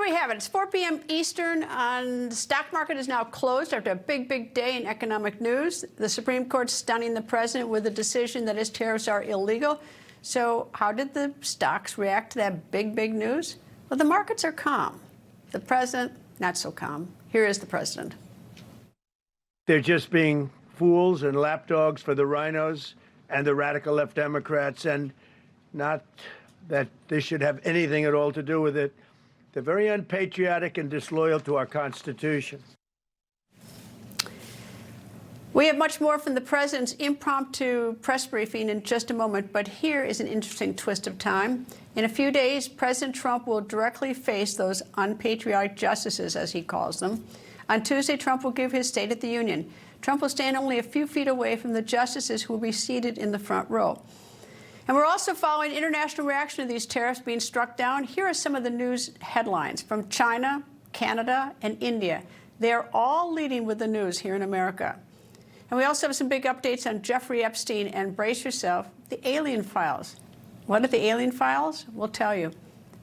we have it. It's 4 p.m. Eastern. The stock market is now closed after a big day in economic news. The Supreme Court stunning the president with a decision that his tariffs are illegal. So how did the stocks react to that big news? Well, the markets are calm. The president, not so calm. Here is the president. They're just being fools and lapdogs for the rhinos and the radical left Democrats, and not that this should have anything at all to do with it. They're very unpatriotic and disloyal to our Constitution. We have much more from the president's impromptu press briefing in just a moment, but here is an interesting twist of time. In a few days, President Trump will directly face those unpatriotic justices, as he calls them. On Tuesday, Trump will give his State of the Union. Trump will stand only a few feet away from the justices who will be seated in the front row. And we're also following international reaction to these tariffs being struck down. Here are some of the news headlines from China, Canada, and India. They're all leading with the news here in America. And we also have some big updates on Jeffrey Epstein and, brace yourself, the alien files. What are the alien files? We'll tell you.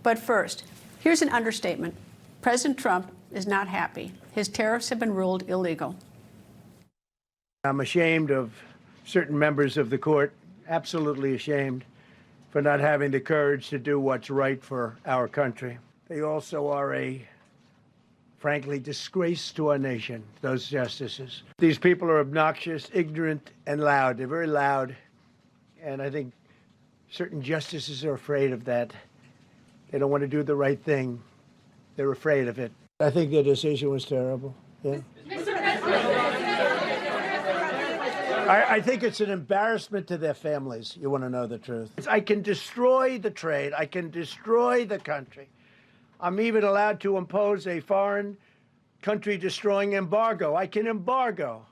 But first, here's an understatement. President Trump is not happy. His tariffs have been ruled illegal. I'm ashamed of certain members of the court, absolutely ashamed, for not having the courage to do what's right for our country. They also are a, frankly, disgrace to our nation, those justices. These people are obnoxious, ignorant, and loud. They're very loud, and I think certain justices are afraid of that. They don't want to do the right thing. They're afraid of it. I think their decision was terrible. Yeah. I think it's an embarrassment to their families. You want to know the truth. I can destroy the trade. I can destroy the country. I'm even allowed to impose a foreign country-destroying embargo. I can embargo.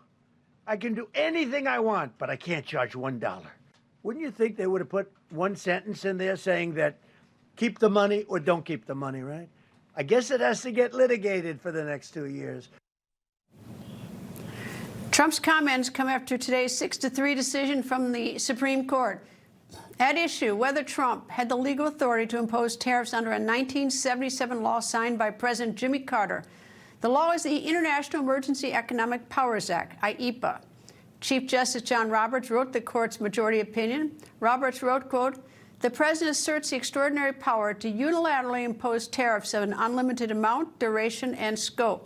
I can do anything I want, but I can't charge $1. Wouldn't you think they would have put one sentence in there saying that keep the money or don't keep the money, right? I guess it has to get litigated for the next 2 years. Trump's comments come after today's 6-3 decision from the Supreme Court. At issue, whether Trump had the legal authority to impose tariffs under a 1977 law signed by President Jimmy Carter. The law is the International Emergency Economic Powers Act, IEPA. Chief Justice John Roberts wrote the court's majority opinion. Roberts wrote, quote, "The president asserts the extraordinary power to unilaterally impose tariffs of an unlimited amount, duration, and scope.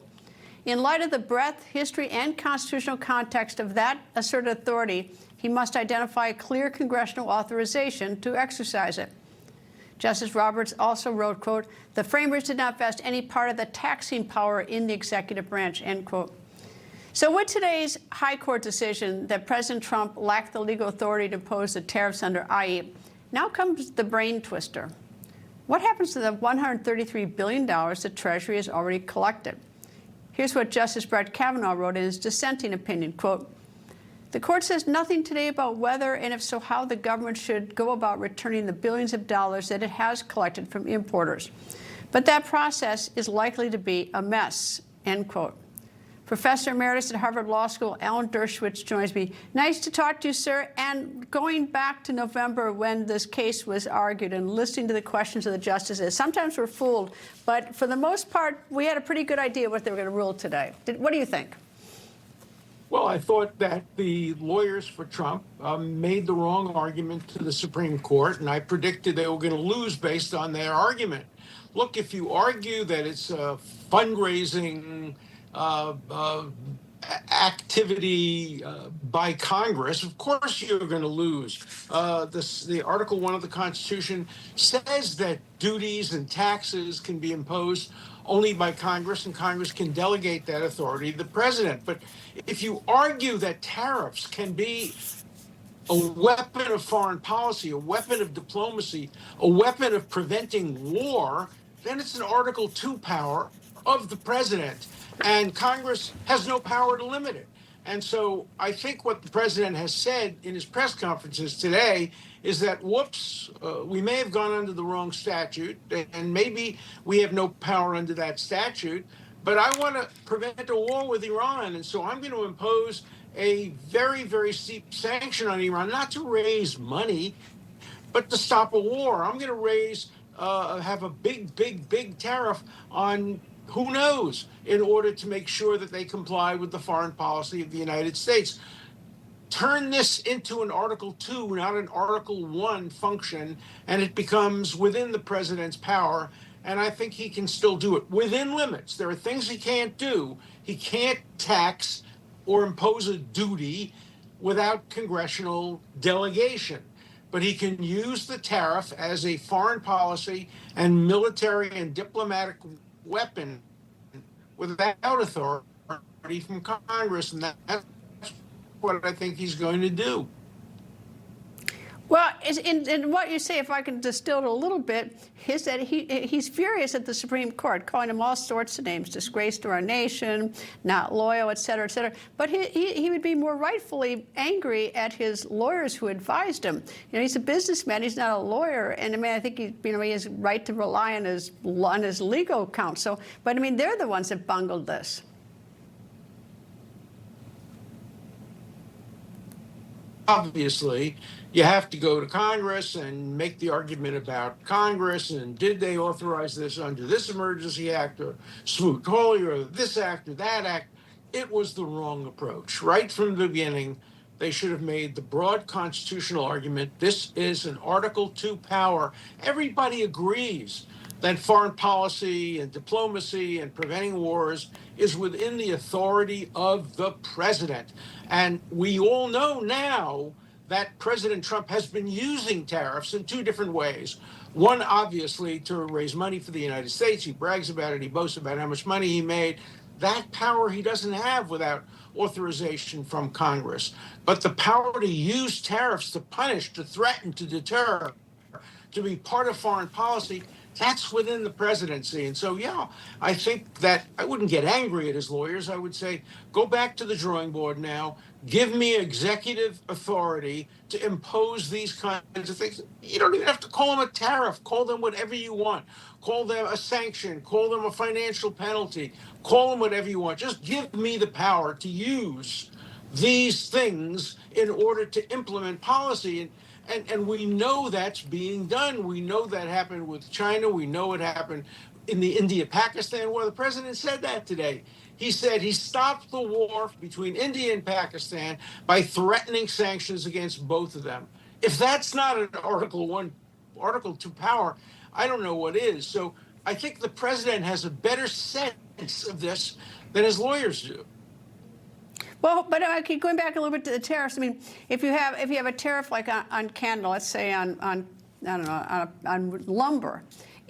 In light of the breadth, history, and constitutional context of that asserted authority, he must identify a clear congressional authorization to exercise it." Justice Roberts also wrote, quote, "The framers did not vest any part of the taxing power in the executive branch," end quote. So with today's high court decision that President Trump lacked the legal authority to impose the tariffs under IEPA, now comes the brain twister. What happens to the $133 billion the Treasury has already collected? Here's what Justice Brett Kavanaugh wrote in his dissenting opinion, quote, "The court says nothing today about whether, and if so, how the government should go about returning the billions of dollars that it has collected from importers. But that process is likely to be a mess," end quote. Professor Emeritus at Harvard Law School, Alan Dershowitz, joins me. Nice to talk to you, sir. And going back to November when this case was argued and listening to the questions of the justices, sometimes we're fooled, but for the most part, we had a pretty good idea what they were going to rule today. What do you think? Well, I thought that the lawyers for Trump made the wrong argument to the Supreme Court, and I predicted they were going to lose based on their argument. Look, if you argue that it's a fundraising activity by Congress, of course you're going to lose. The Article 1 of the Constitution says that duties and taxes can be imposed only by Congress, and Congress can delegate that authority to the president. But if you argue that tariffs can be a weapon of foreign policy, a weapon of diplomacy, a weapon of preventing war, then it's an Article 2 power of the president. And Congress has no power to limit it. And so I think what the president has said in his press conferences today is that, whoops, we may have gone under the wrong statute, and maybe we have no power under that statute, but I want to prevent a war with Iran. And so I'm going to impose a very, very steep sanction on Iran, not to raise money, but to stop a war. I'm going to raise have a big tariff on who knows in order to make sure that they comply with the foreign policy of the United States. Turn this into an Article 2, not an Article 1 function, and it becomes within the president's power. And I think he can still do it within limits. There are things he can't do. He can't tax or impose a duty without congressional delegation. But he can use the tariff as a foreign policy and military and diplomatic weapon without authority from Congress. And that's what I think he's going to do. Well, in what you say, if I can distill it a little bit, is that he's furious at the Supreme Court, calling him all sorts of names, disgrace to our nation, not loyal, et cetera, et cetera. But he would be more rightfully angry at his lawyers who advised him. You know, he's a businessman, he's not a lawyer, and I mean, I think he has a right to rely on his legal counsel. But I mean, they're the ones that bungled this. Obviously, you have to go to Congress and make the argument about Congress and did they authorize this under this emergency act or Smoot-Hawley or this act or that act. It was the wrong approach. Right from the beginning, they should have made the broad constitutional argument. This is an Article 2 power. Everybody agrees that foreign policy and diplomacy and preventing wars is within the authority of the president. And we all know now that President Trump has been using tariffs in two different ways. One, obviously, to raise money for the United States. He brags about it. He boasts about how much money he made. That power he doesn't have without authorization from Congress. But the power to use tariffs to punish, to threaten, to deter, to be part of foreign policy, that's within the presidency. And so, yeah, I think that I wouldn't get angry at his lawyers. I would say, go back to the drawing board now. Give me executive authority to impose these kinds of things. You don't even have to call them a tariff. Call them whatever you want. Call them a sanction. Call them a financial penalty. Call them whatever you want. Just give me the power to use these things in order to implement policy. And we know that's being done. We know that happened with China. We know it happened in the India-Pakistan war. The president said that today. He said he stopped the war between India and Pakistan by threatening sanctions against both of them. If that's not an Article 2 power, I don't know what is. So I think the president has a better sense of this than his lawyers do. Well, but going back a little bit to the tariffs. I mean, if you have a tariff like on Canada, let's say on I don't know on lumber,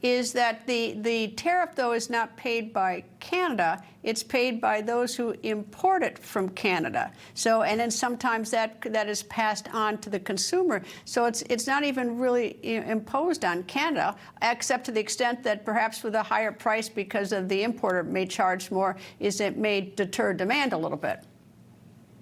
is that the tariff though is not paid by Canada, it's paid by those who import it from Canada. So and then sometimes that is passed on to the consumer. So it's not even really imposed on Canada, except to the extent that perhaps with a higher price because of the importer may charge more, is it may deter demand a little bit.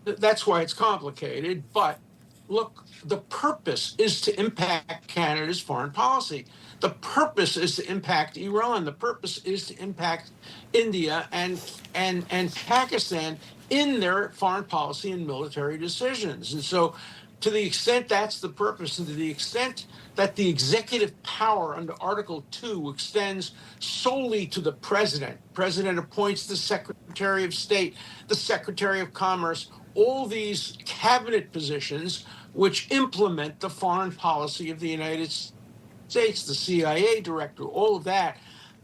That's why it's complicated. But look, the purpose is to impact Canada's foreign policy. The purpose is to impact Iran. The purpose is to impact India and Pakistan in their foreign policy and military decisions. And so to the extent that's the purpose, and to the extent that the executive power under Article 2 extends solely to the president, president appoints the Secretary of State, the Secretary of Commerce, all these cabinet positions which implement the foreign policy of the United States, the CIA director, all of that.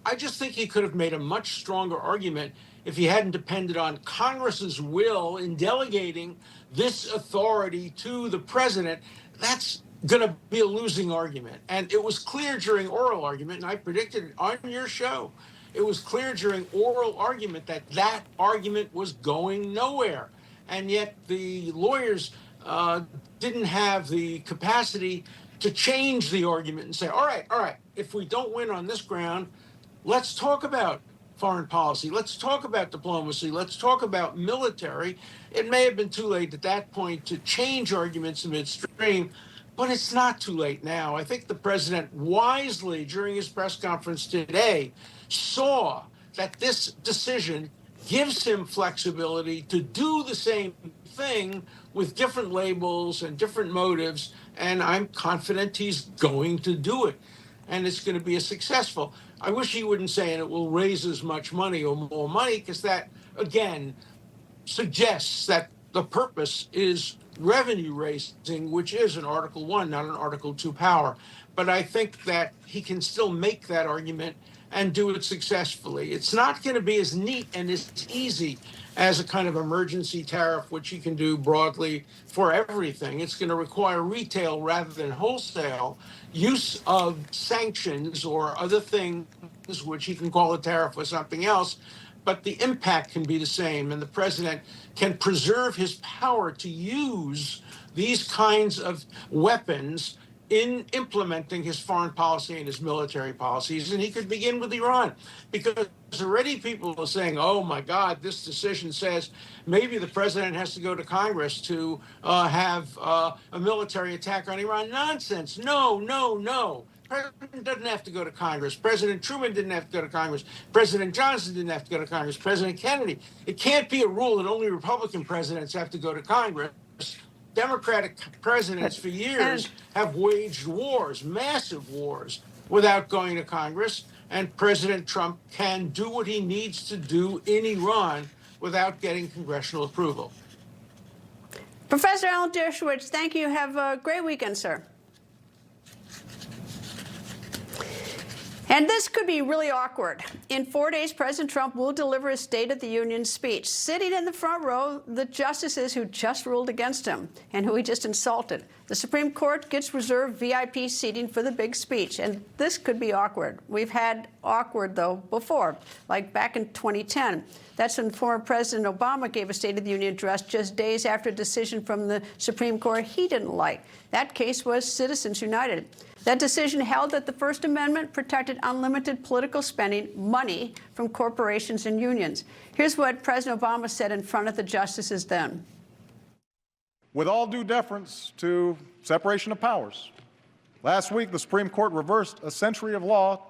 I just think he could have made a much stronger argument if he hadn't depended on Congress's will in delegating this authority to the president. That's going to be a losing argument. And it was clear during oral argument, and I predicted it on your show, it was clear during oral argument that that argument was going nowhere. And yet the lawyers didn't have the capacity to change the argument and say, all right, if we don't win on this ground, let's talk about foreign policy. Let's talk about diplomacy. Let's talk about military. It may have been too late at that point to change arguments midstream, but it's not too late now. I think the president wisely, during his press conference today, saw that this decision gives him flexibility to do the same thing with different labels and different motives, and I'm confident he's going to do it. and it's going to be a successful. I wish he wouldn't say, and it will raise as much money or more money, because that, again, suggests that the purpose is revenue raising, which is an Article 1, not an Article 2 power. But I think that he can still make that argument and do it successfully. It's not going to be as neat and as easy as a kind of emergency tariff, which he can do broadly for everything. It's going to require retail rather than wholesale use of sanctions or other things, which he can call a tariff or something else, but the impact can be the same, and the president can preserve his power to use these kinds of weapons in implementing his foreign policy and his military policies. And he could begin with Iran, because already people are saying, oh my God, this decision says maybe the president has to go to Congress to have a military attack on Iran. Nonsense. No, no, no. President doesn't have to go to Congress. President Truman didn't have to go to Congress. President Johnson didn't have to go to Congress. President Kennedy. It can't be a rule that only Republican presidents have to go to Congress. Democratic presidents for years have waged wars, massive wars, without going to Congress. And President Trump can do what he needs to do in Iran without getting congressional approval. Professor Alan Dershowitz, thank you. Have a great weekend, sir. And this could be really awkward. In 4 days, President Trump will deliver his State of the Union speech. Sitting in the front row, the justices who just ruled against him and who he just insulted. The Supreme Court gets reserved VIP seating for the big speech, and this could be awkward. We've had awkward, though, before, like back in 2010. That's when former President Obama gave a State of the Union address just days after a decision from the Supreme Court he didn't like. That case was Citizens United. That decision held that the First Amendment protected unlimited political spending money from corporations and unions. Here's what President Obama said in front of the justices then. With all due deference to separation of powers, last week the Supreme Court reversed a century of law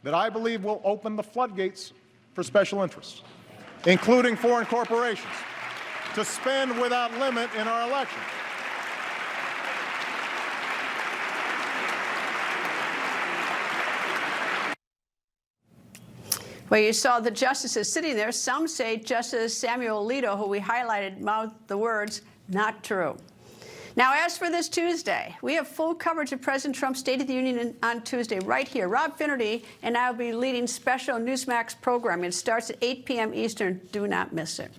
that I believe will open the floodgates for special interests, including foreign corporations, to spend without limit in our elections. Well, you saw the justices sitting there. Some say Justice Samuel Alito, who we highlighted, mouthed the words, "Not true." Now, as for this Tuesday, we have full coverage of President Trump's State of the Union on Tuesday right here. Rob Finnerty and I will be leading special Newsmax programming. It starts at 8 p.m. Eastern. Do not miss it.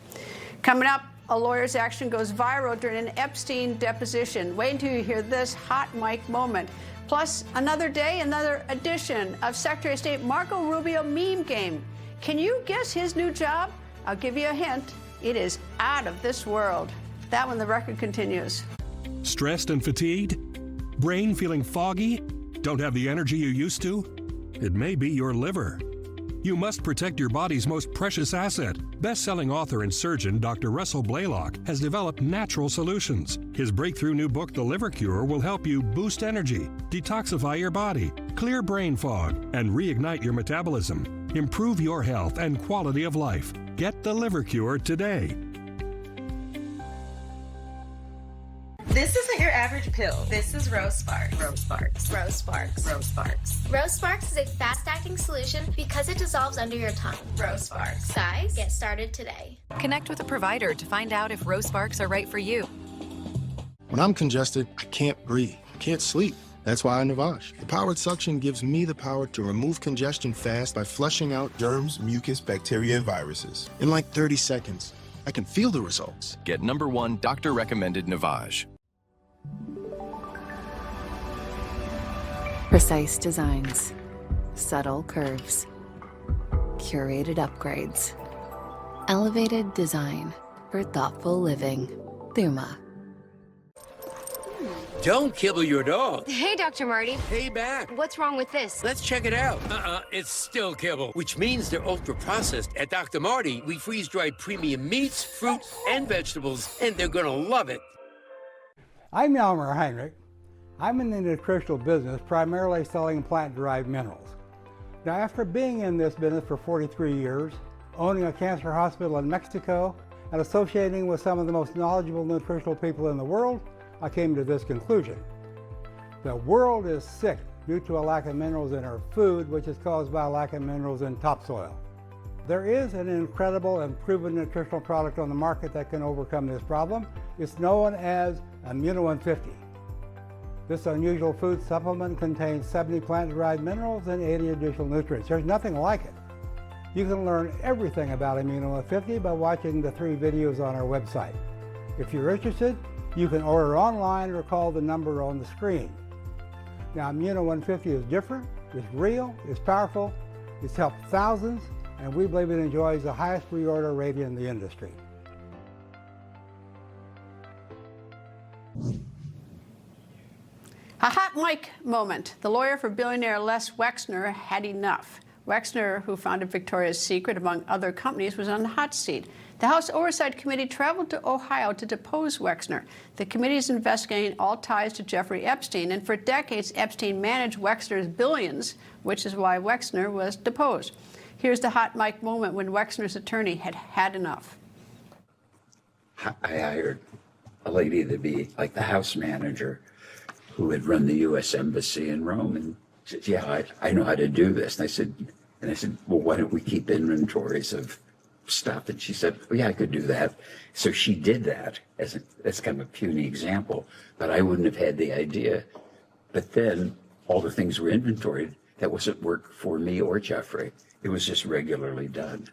Coming up, a lawyer's action goes viral during an Epstein deposition. Wait until you hear this hot mic moment. Plus, another day, another edition of Secretary of State Marco Rubio meme game. Can you guess his new job? I'll give you a hint. It is out of this world. That one, the record continues. Stressed and fatigued? Brain feeling foggy? Don't have the energy you used to? It may be your liver. You must protect your body's most precious asset. Best-selling author and surgeon Dr. Russell Blaylock has developed natural solutions. His breakthrough new book, The Liver Cure, will help you boost energy, detoxify your body, clear brain fog, and reignite your metabolism. Improve your health and quality of life. Get The Liver Cure today. This isn't your average pill. This is Rose Sparks. Rose Sparks. Rose Sparks. Rose Sparks. Rose Sparks is a fast-acting solution because it dissolves under your tongue. Rose Sparks. Guys, get started today. Connect with a provider to find out if Rose Sparks are right for you. When I'm congested, I can't breathe, can't sleep. That's why I Navage. The powered suction gives me the power to remove congestion fast by flushing out germs, mucus, bacteria, and viruses. In like 30 seconds, I can feel the results. Get #1 doctor-recommended Navage. Precise designs, subtle curves, curated upgrades, elevated design for thoughtful living. Thuma. Don't kibble your dog. Hey, Dr. Marty. Hey, back. What's wrong with this? Let's check it out. It's still kibble, which means they're ultra-processed. At Dr. Marty, we freeze-dried premium meats, fruit, and vegetables, and they're gonna love it. I'm Yalmer Heinrich. I'm in the nutritional business, primarily selling plant-derived minerals. Now, after being in this business for 43 years, owning a cancer hospital in Mexico, and associating with some of the most knowledgeable nutritional people in the world, I came to this conclusion. The world is sick due to a lack of minerals in our food, which is caused by a lack of minerals in topsoil. There is an incredible and proven nutritional product on the market that can overcome this problem. It's known as Immuno-150. This unusual food supplement contains 70 plant-derived minerals and 80 additional nutrients. There's nothing like it. You can learn everything about Immuno-150 by watching the 3 videos on our website. If you're interested, you can order online or call the number on the screen. Now, Immuno-150 is different, it's real, it's powerful, it's helped thousands, and we believe it enjoys the highest reorder rate in the industry. A hot mic moment. The lawyer for billionaire Les Wexner had enough. Wexner, who founded Victoria's Secret, among other companies, was on the hot seat. The House Oversight Committee traveled to Ohio to depose Wexner. The committee is investigating all ties to Jeffrey Epstein, and for decades, Epstein managed Wexner's billions, which is why Wexner was deposed. Here's the hot mic moment when Wexner's attorney had had enough. I hired a lady to be like the house manager who had run the U.S. Embassy in Rome, and said, yeah, I know how to do this. And I said, well, why don't we keep inventories of stuff? And she said, well, yeah, I could do that. So she did that as kind of a puny example, but I wouldn't have had the idea. But then all the things were inventoried. That wasn't work for me or Jeffrey. It was just regularly done.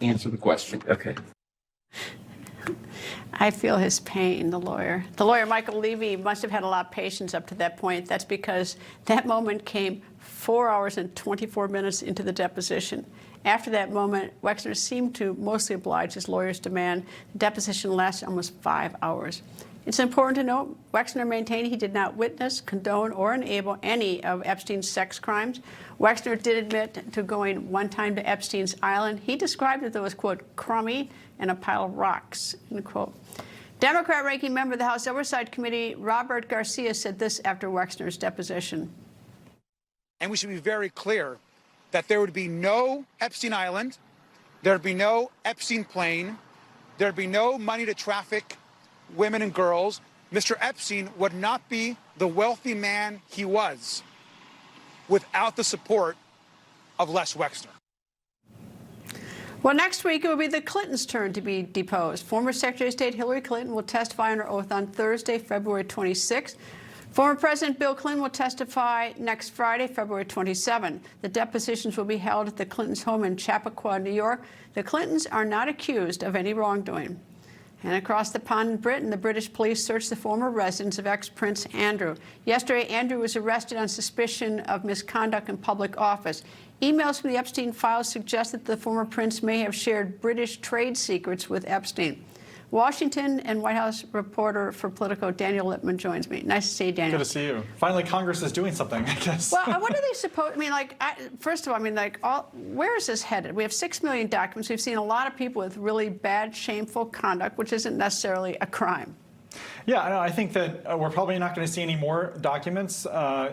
Answer the question. Okay. I feel his pain, the lawyer. The lawyer, Michael Levy, must have had a lot of patience up to that point. That's because that moment came 4 hours and 24 minutes into the deposition. After that moment, Wexner seemed to mostly oblige his lawyer's demand. The deposition lasted almost 5 hours. It's important to note, Wexner maintained he did not witness, condone, or enable any of Epstein's sex crimes. Wexner did admit to going one time to Epstein's island. He described it though as, quote, crummy and a pile of rocks, end quote. Democrat ranking member of the House Oversight Committee, Robert Garcia, said this after Wexner's deposition. And we should be very clear that there would be no Epstein Island, there would be no Epstein plane, there would be no money to traffic women and girls. Mr. Epstein would not be the wealthy man he was without the support of Les Wexner. Well, next week it will be the Clintons' turn to be deposed. Former Secretary of State Hillary Clinton will testify under oath on Thursday, February 26th. Former President Bill Clinton will testify next Friday, February 27. The depositions will be held at the Clintons' home in Chappaqua, New York. The Clintons are not accused of any wrongdoing. And across the pond in Britain, the British police searched the former residence of ex-Prince Andrew. Yesterday, Andrew was arrested on suspicion of misconduct in public office. Emails from the Epstein files suggest that the former prince may have shared British trade secrets with Epstein. Washington and White House reporter for Politico, Daniel Lippman, joins me. Nice to see you, Daniel. Good to see you. Finally, Congress is doing something, I guess. Well, what are they supposed? I mean, like, first of all, I mean, like, where is this headed? We have 6 million documents. We've seen a lot of people with really bad, shameful conduct, which isn't necessarily a crime. Yeah, I think that we're probably not going to see any more documents,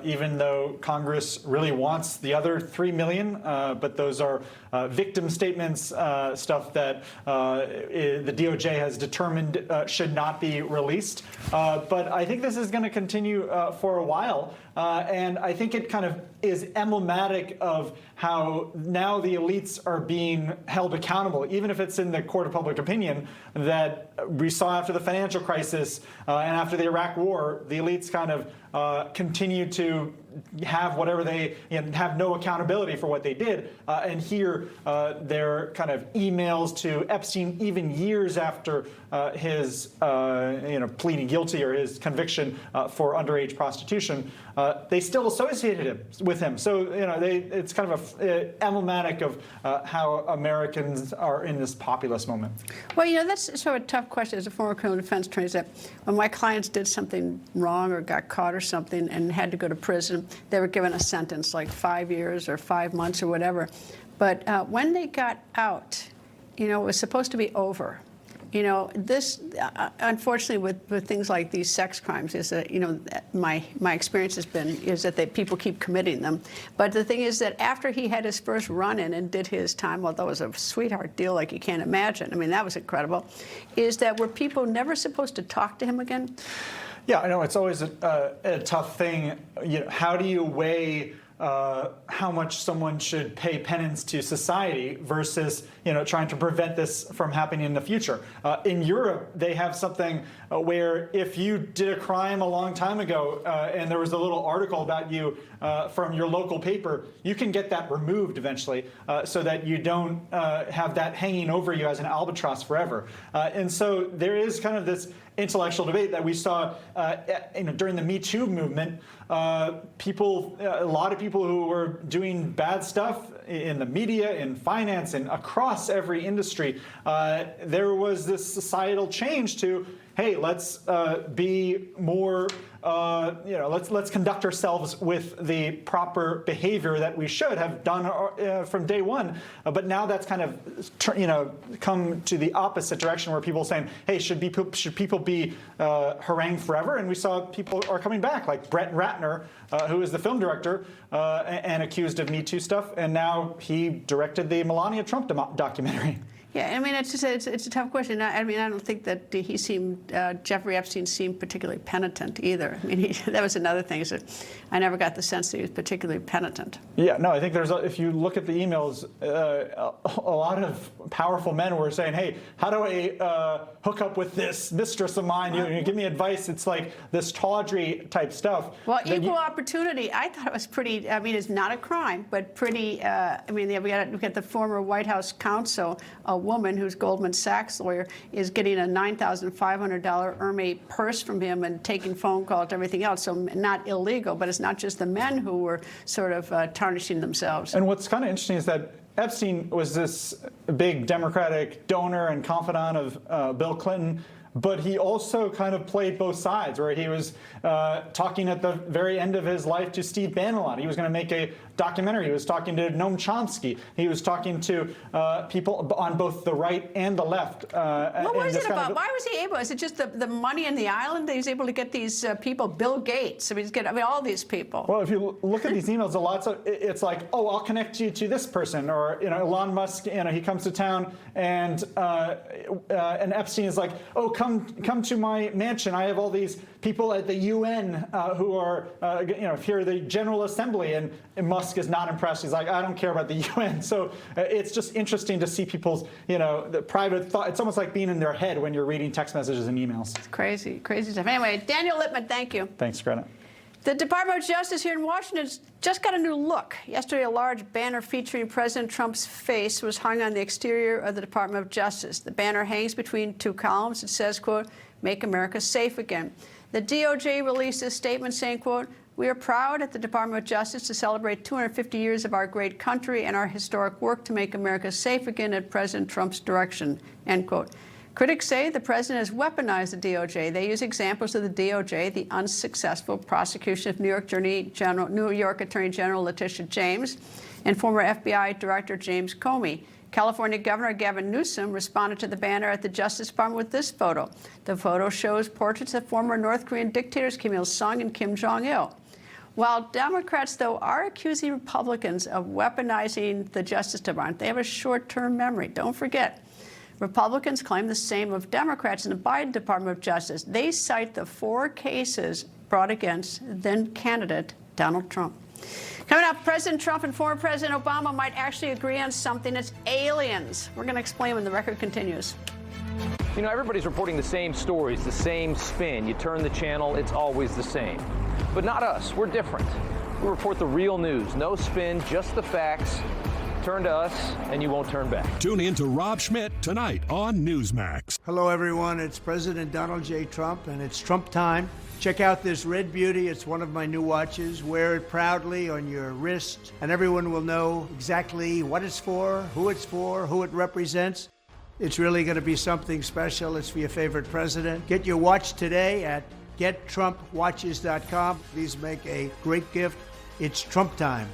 even though Congress really wants the other 3 million. But those are victim statements, stuff that the DOJ has determined should not be released. But I think this is going to continue for a while. And I think it kind of is emblematic of how now the elites are being held accountable, even if it's in the court of public opinion, that we saw after the financial crisis and after the Iraq War. The elites kind of continue to have whatever they have no accountability for what they did. And here, their kind of emails to Epstein, even years after his pleading guilty or his conviction for underage prostitution, they still associated with him. So it's kind of emblematic of how Americans are in this populist moment. Well, that's sort of a tough question as a former criminal defense attorney. That when my clients did something wrong or got caught or something and had to go to prison, they were given a sentence like 5 years or 5 months or whatever. But when they got out, it was supposed to be over. You know, this, unfortunately, with things like these sex crimes, is that, you know, my experience has been is that people keep committing them. But the thing is that after he had his first run-in and did his time, although it was a sweetheart deal like you can't imagine, I mean, that was incredible, is that were people never supposed to talk to him again? Yeah, I know it's always a tough thing. You know, how do you weigh how much someone should pay penance to society versus, you know, trying to prevent this from happening in the future? In Europe, they have something where if you did a crime a long time ago and there was a little article about you from your local paper, you can get that removed eventually so that you don't have that hanging over you as an albatross forever. And so there is kind of this intellectual debate that we saw during the Me Too movement. A lot of people who were doing bad stuff in the media, in finance, and across every industry, there was this societal change to, hey, let's be more, let's conduct ourselves with the proper behavior that we should have done from day one. But now that's kind of, come to the opposite direction where people are saying, hey, should people be harangued forever? And we saw people are coming back, like Brett Ratner, who is the film director and accused of Me Too stuff, and now he directed the Melania Trump documentary. Yeah, I mean, it's a tough question. I mean, I don't think that Jeffrey Epstein seemed particularly penitent either. I mean, that was another thing, is that I never got the sense that he was particularly penitent. Yeah, no, I think if you look at the emails, a lot of powerful men were saying, hey, how do I hook up with this mistress of mine? You give me advice. It's like this tawdry type stuff. Well, equal opportunity, I thought it was pretty, I mean, it's not a crime, but pretty, I mean, we got the former White House counsel, a woman who's Goldman Sachs lawyer, is getting a $9,500 Hermes purse from him and taking phone calls and everything else. So not illegal, but it's not just the men who were sort of tarnishing themselves. And what's kind of interesting is that Epstein was this big Democratic donor and confidant of Bill Clinton, but he also kind of played both sides, where he was talking at the very end of his life to Steve Bannon a lot. He was going to make a documentary. He was talking to Noam Chomsky. He was talking to people on both the right and the left. What was it about? Why was he able? Is it just the money in the island that he's able to get these people? Bill Gates. I mean, all these people. Well, if you look at these emails, it's like, oh, I'll connect you to this person, or Elon Musk. He comes to town, and Epstein is like, oh, come to my mansion. I have all these people at the UN who are, here at the General Assembly, and Musk is not impressed. He's like, I don't care about the UN. So it's just interesting to see people's, the private thought. It's almost like being in their head when you're reading text messages and emails. It's crazy stuff. Anyway, Daniel Lippman, thank you. Thanks, Greta. The Department of Justice here in Washington just got a new look. Yesterday, a large banner featuring President Trump's face was hung on the exterior of the Department of Justice. The banner hangs between two columns. It says, quote, "Make America Safe Again." The DOJ released a statement saying, quote, "We are proud at the Department of Justice to celebrate 250 years of our great country and our historic work to make America safe again at President Trump's direction," end quote. Critics say the president has weaponized the DOJ. They use examples of the DOJ, the unsuccessful prosecution of New York Attorney General Letitia James and former FBI Director James Comey. California Governor Gavin Newsom responded to the banner at the Justice Department with this photo. The photo shows portraits of former North Korean dictators Kim Il-sung and Kim Jong-il. While Democrats, though, are accusing Republicans of weaponizing the Justice Department, they have a short-term memory. Don't forget. Republicans claim the same of Democrats in the Biden Department of Justice. They cite the 4 cases brought against then-candidate Donald Trump. Coming up, President Trump and former President Obama might actually agree on something. It's aliens. We're going to explain when the record continues. Everybody's reporting the same stories, the same spin. You turn the channel, it's always the same. But not us. We're different. We report the real news. No spin, just the facts. Turn to us, and you won't turn back. Tune in to Rob Schmidt tonight on Newsmax. Hello, everyone. It's President Donald J. Trump, and it's Trump time. Check out this red beauty. It's one of my new watches. Wear it proudly on your wrist, and everyone will know exactly what it's for, who it represents. It's really going to be something special. It's for your favorite president. Get your watch today at GetTrumpWatches.com. Please make a great gift. It's Trump time.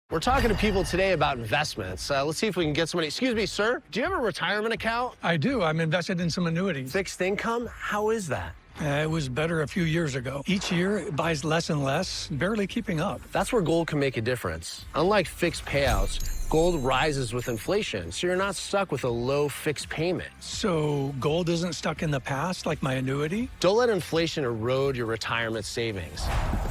We're talking to people today about investments. Let's see if we can get somebody. Excuse me, sir. Do you have a retirement account? I do. I'm invested in some annuities. Fixed income? How is that? It was better a few years ago. Each year, it buys less and less, barely keeping up. That's where gold can make a difference. Unlike fixed payouts, gold rises with inflation, so you're not stuck with a low fixed payment. So gold isn't stuck in the past like my annuity? Don't let inflation erode your retirement savings.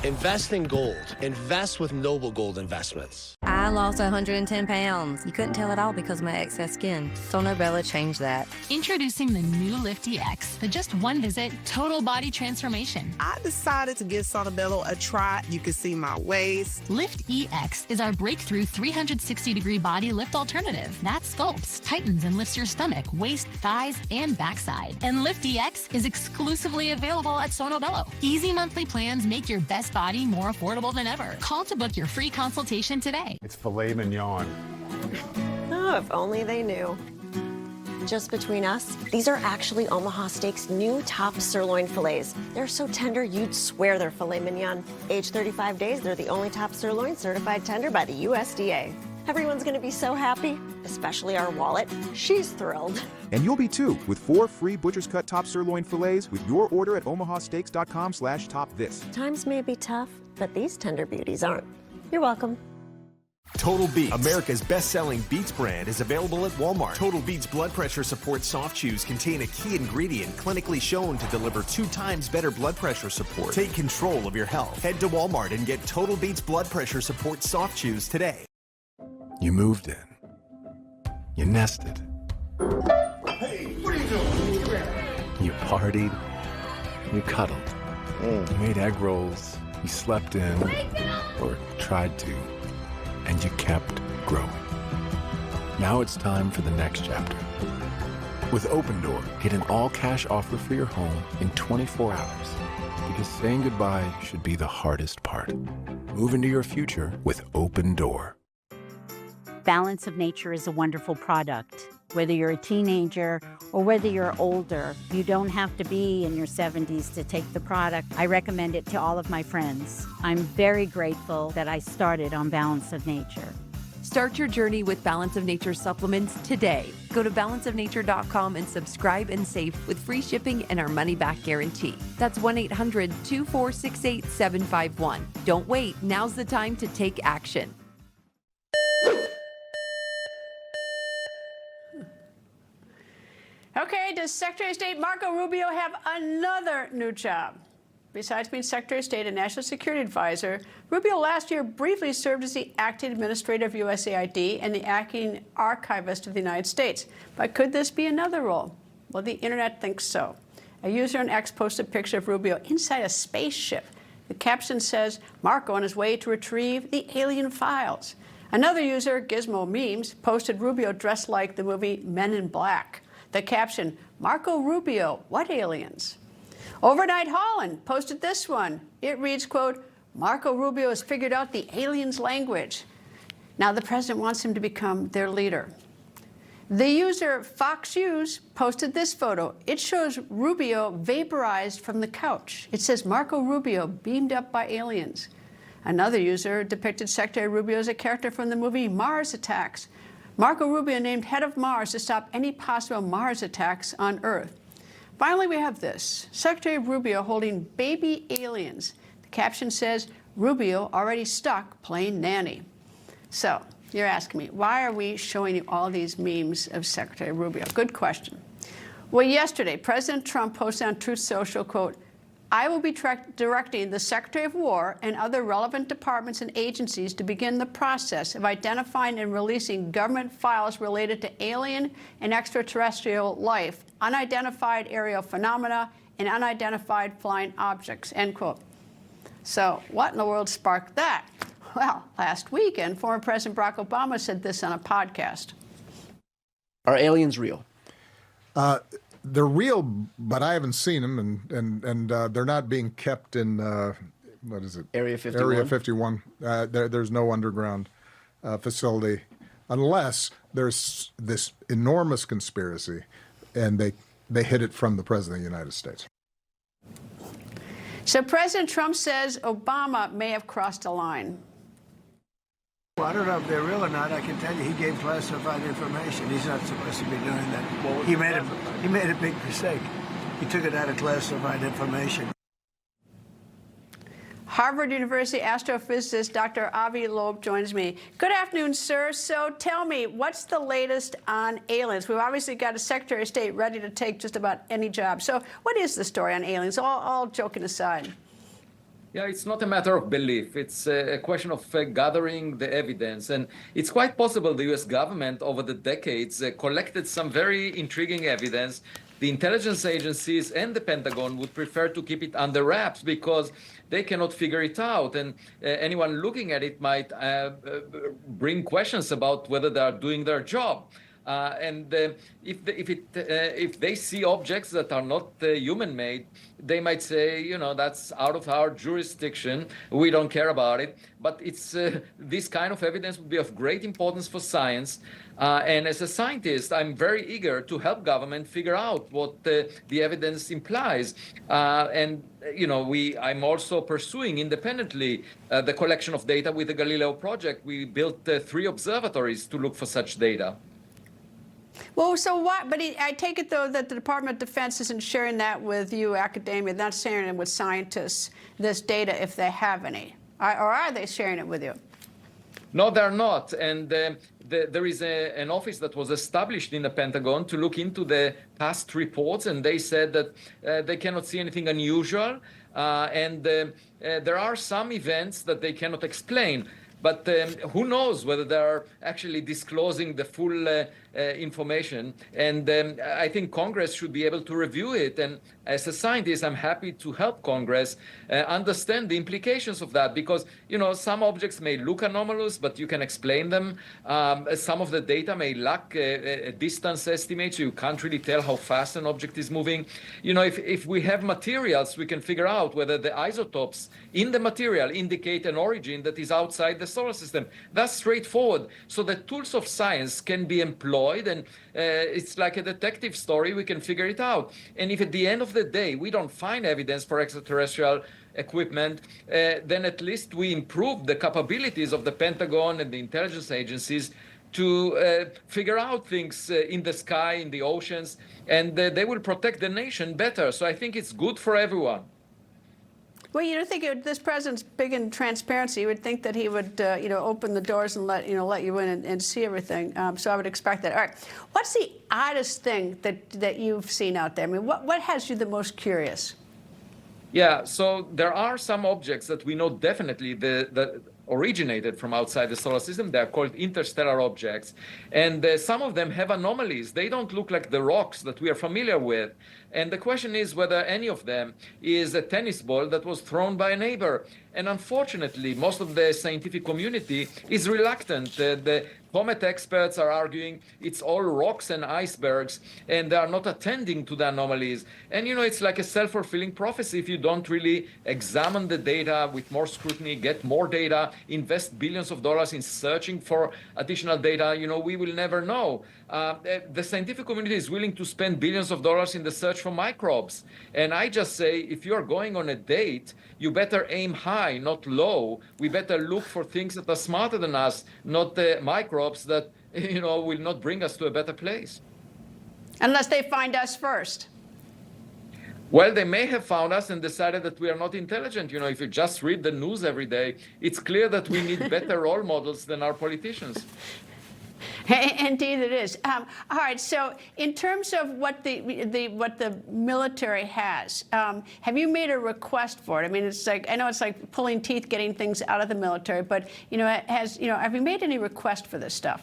Invest in gold. Invest with Noble Gold Investments. I lost 110 pounds. You couldn't tell at all because of my excess skin. So Nobella changed that. Introducing the new Lift EX, the just one visit total body transformation. I decided to give Sonobello a try. You can see my waist. Lift EX is our breakthrough 360-degree body lift alternative that sculpts, tightens, and lifts your stomach, waist, thighs, and backside. And Lift EX is exclusively available at Sonobello. Easy monthly plans make your best body more affordable than ever. Call to book your free consultation today. It's filet mignon. Oh, if only they knew. Just between us, these are actually Omaha Steaks' new top sirloin fillets. They're so tender, you'd swear they're filet mignon. Age 35 days, they're the only top sirloin certified tender by the USDA. Everyone's gonna be so happy, especially our wallet. She's thrilled. And you'll be too, with 4 free Butcher's Cut top sirloin fillets with your order at omahasteaks.com/topthis. Times may be tough, but these tender beauties aren't. You're welcome. Total Beats, America's best-selling Beats brand, is available at Walmart. Total Beats blood pressure support soft chews contain a key ingredient clinically shown to deliver 2 times better blood pressure support. Take control of your health. Head to Walmart and get Total Beats blood pressure support soft chews today. You moved in. You nested. Hey, what are you doing? Come here. You partied. You cuddled. You made egg rolls. You slept in. Or tried to. And you kept growing. Now it's time for the next chapter. With Open Door, get an all-cash offer for your home in 24 hours. Because saying goodbye should be the hardest part. Move into your future with Open Door. Balance of Nature is a wonderful product. Whether you're a teenager or whether you're older, you don't have to be in your 70s to take the product. I recommend it to all of my friends. I'm very grateful that I started on Balance of Nature. Start your journey with Balance of Nature supplements today. Go to balanceofnature.com and subscribe and save with free shipping and our money-back guarantee. That's 1-800-246-8751. Don't wait. Now's the time to take action. Okay, does Secretary of State Marco Rubio have another new job? Besides being Secretary of State and National Security Advisor, Rubio last year briefly served as the acting administrator of USAID and the acting archivist of the United States. But could this be another role? Well, the internet thinks so. A user on X posted a picture of Rubio inside a spaceship. The caption says, Marco on his way to retrieve the alien files. Another user, Gizmo Memes, posted Rubio dressed like the movie Men in Black. The caption, Marco Rubio, what aliens? Overnight Holland posted this one. It reads, quote, Marco Rubio has figured out the aliens' language. Now the president wants him to become their leader. The user Fox Hughes posted this photo. It shows Rubio vaporized from the couch. It says Marco Rubio beamed up by aliens. Another user depicted Secretary Rubio as a character from the movie Mars Attacks. Marco Rubio named head of Mars to stop any possible Mars attacks on Earth. Finally, we have this. Secretary Rubio holding baby aliens. The caption says, Rubio already stuck playing nanny. So, you're asking me, why are we showing you all these memes of Secretary Rubio? Good question. Well, yesterday, President Trump posted on Truth Social, quote, I will be directing the Secretary of War and other relevant departments and agencies to begin the process of identifying and releasing government files related to alien and extraterrestrial life, unidentified aerial phenomena, and unidentified flying objects, end quote. So what in the world sparked that? Well, last weekend, former President Barack Obama said this on a podcast. Are aliens real? They're real, but I haven't seen them, and they're not being kept in, what is it? Area 51? Area 51. There's no underground facility unless there's this enormous conspiracy, and they hid it from the President of the United States. So President Trump says Obama may have crossed a line. Well, I don't know if they're real or not. I can tell you he gave classified information. He's not supposed to be doing that. He made a big mistake. He took it out of classified information. Harvard University astrophysicist Dr. Avi Loeb joins me. Good afternoon, sir. So tell me, what's the latest on aliens? We've obviously got a Secretary of State ready to take just about any job. So what is the story on aliens, all joking aside? Yeah, it's not a matter of belief. It's a question of gathering the evidence. And it's quite possible the U.S. government over the decades collected some very intriguing evidence. The intelligence agencies and the Pentagon would prefer to keep it under wraps because they cannot figure it out. And anyone looking at it might bring questions about whether they are doing their job. If they see objects that are not human-made, they might say, you know, that's out of our jurisdiction. We don't care about it. But it's this kind of evidence would be of great importance for science. And as a scientist, I'm very eager to help government figure out what the evidence implies. I'm also pursuing independently the collection of data with the Galileo project. We built 3 observatories to look for such data. Well, so what? But I take it, though, that the Department of Defense isn't sharing that with you, academia, not sharing it with scientists, this data, if they have any. Or are they sharing it with you? No, they're not. And there is an office that was established in the Pentagon to look into the past reports, and they said that they cannot see anything unusual. There are some events that they cannot explain. But who knows whether they're actually disclosing the full information. And I think Congress should be able to review it. And as a scientist, I'm happy to help Congress understand the implications of that. Because, you know, some objects may look anomalous, but you can explain them. Some of the data may lack a distance estimate, so you can't really tell how fast an object is moving. You know, if we have materials, we can figure out whether the isotopes in the material indicate an origin that is outside the solar system. That's straightforward. So the tools of science can be employed, and it's like a detective story. We can figure it out. And if at the end of the day we don't find evidence for extraterrestrial equipment, then at least we improve the capabilities of the Pentagon and the intelligence agencies to figure out things in the sky, in the oceans, and they will protect the nation better. So I think it's good for everyone. Well, you don't think this president's big in transparency. You would think that he would, open the doors and let you in and see everything. So I would expect that. All right. What's the oddest thing that you've seen out there? I mean, what has you the most curious? Yeah. So there are some objects that we know definitely that originated from outside the solar system. They are called interstellar objects. And some of them have anomalies. They don't look like the rocks that we are familiar with. And the question is whether any of them is a tennis ball that was thrown by a neighbor. And unfortunately, most of the scientific community is reluctant. The comet experts are arguing it's all rocks and icebergs, and they are not attending to the anomalies. And, it's like a self-fulfilling prophecy. If you don't really examine the data with more scrutiny, get more data, invest billions of dollars in searching for additional data, we will never know. The scientific community is willing to spend billions of dollars in the search for microbes. And I just say, if you're going on a date, you better aim high, not low. We better look for things that are smarter than us, not the microbes that, will not bring us to a better place. Unless they find us first. Well, they may have found us and decided that we are not intelligent. If you just read the news every day, it's clear that we need better role models than our politicians. Indeed, it is. All right. So, in terms of what the military has, have you made a request for it? I mean, I know it's like pulling teeth, getting things out of the military, but have you made any request for this stuff?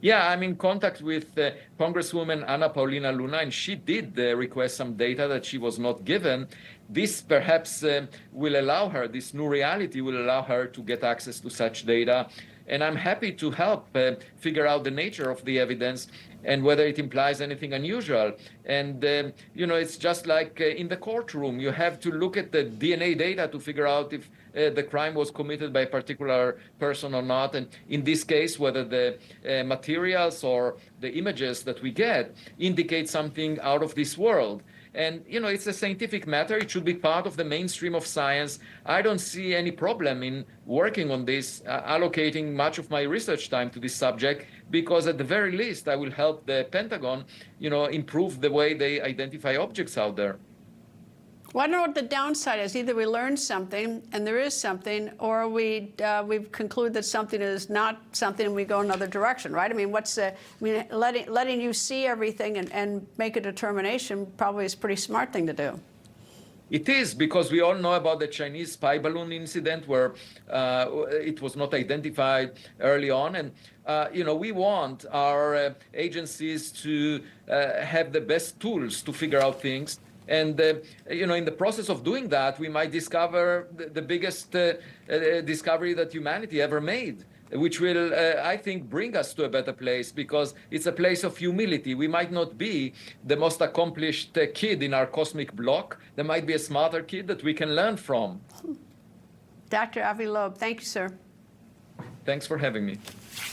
Yeah, I'm in contact with Congresswoman Anna Paulina Luna, and she did request some data that she was not given. This perhaps will allow her, this new reality will allow her to get access to such data. And I'm happy to help figure out the nature of the evidence and whether it implies anything unusual. And, it's just like in the courtroom. You have to look at the DNA data to figure out if the crime was committed by a particular person or not. And in this case, whether the materials or the images that we get indicate something out of this world. And, it's a scientific matter. It should be part of the mainstream of science. I don't see any problem in working on this, allocating much of my research time to this subject, because at the very least, I will help the Pentagon, improve the way they identify objects out there. Well, I don't know what the downside is. Either we learn something and there is something, or we conclude that something is not something and we go another direction, right? I mean, letting you see everything and make a determination probably is a pretty smart thing to do. It is, because we all know about the Chinese spy balloon incident where it was not identified early on. And, we want our agencies to have the best tools to figure out things. And, in the process of doing that, we might discover the biggest discovery that humanity ever made, which will, I think, bring us to a better place, because it's a place of humility. We might not be the most accomplished kid in our cosmic block. There might be a smarter kid that we can learn from. Dr. Avi Loeb, thank you, sir. Thanks for having me.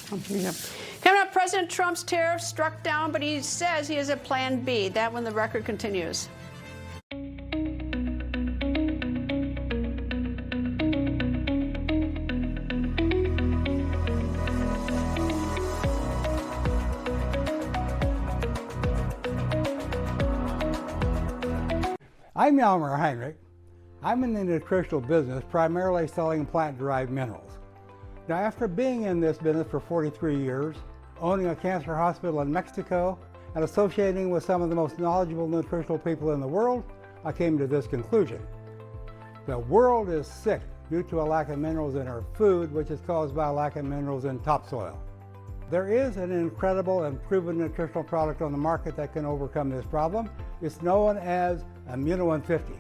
Coming up, President Trump's tariffs struck down, but he says he has a plan B. That when the record continues. I'm Yalmer Heinrich. I'm in the nutritional business, primarily selling plant-derived minerals. Now, after being in this business for 43 years, owning a cancer hospital in Mexico, and associating with some of the most knowledgeable nutritional people in the world, I came to this conclusion. The world is sick due to a lack of minerals in our food, which is caused by a lack of minerals in topsoil. There is an incredible and proven nutritional product on the market that can overcome this problem. It's known as Immuno 150.